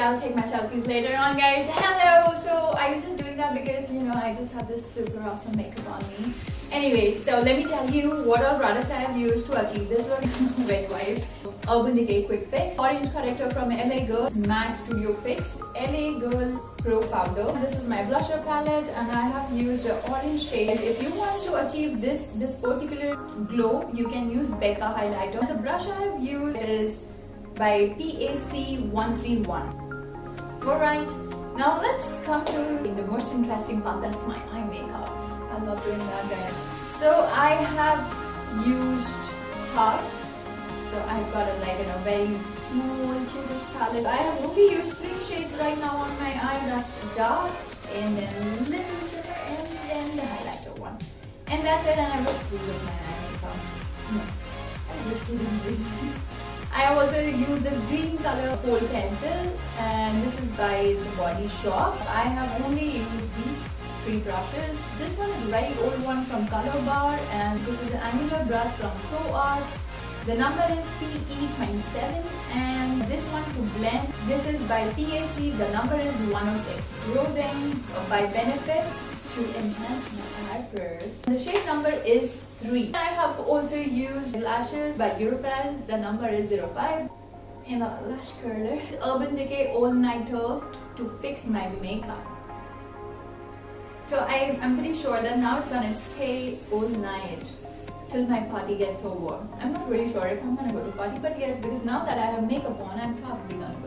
I'll take my selfies later on, guys. Hello! So I was just doing that because, you know, I just have this super awesome makeup on me. Anyways, so let me tell you what all products I have used to achieve this look. Wet Wipe, Urban Decay Quick Fix, Orange Corrector from LA Girl, MAC Studio Fix, LA Girl Pro Powder. This is my blusher palette and I have used an orange shade. If you want to achieve this particular glow, you can use Becca highlighter. The brush I have used is by PAC 131. Alright, now let's come to the most interesting part. That's my eye makeup. I love doing that, guys. So I have used Tarte. So I've got a very small cutest palette. I have only used 3 shades right now on my eye. That's dark, and then little shimmer, and then the highlighter one. And that's it, and I look through with my eye makeup. No, I'm just kidding. I also use this green color kohl pencil, and this is by The Body Shop. I have only used these 3 brushes. This one is a very old one from Color Bar, and this is an angular brush from Pro Art. The number is PE27, and this one to blend, this is by PAC, the number is 106. Rosing by Benefit to enhance my eyebrows. The shade number is 3. I have also used lashes by Europrice, the number is 05. And a lash curler. Urban Decay All Nighter to fix my makeup. So I'm pretty sure that now it's gonna stay all night till my party gets over. I'm not really sure if I'm gonna go to party, but yes, because now that I have makeup on, I'm probably gonna go.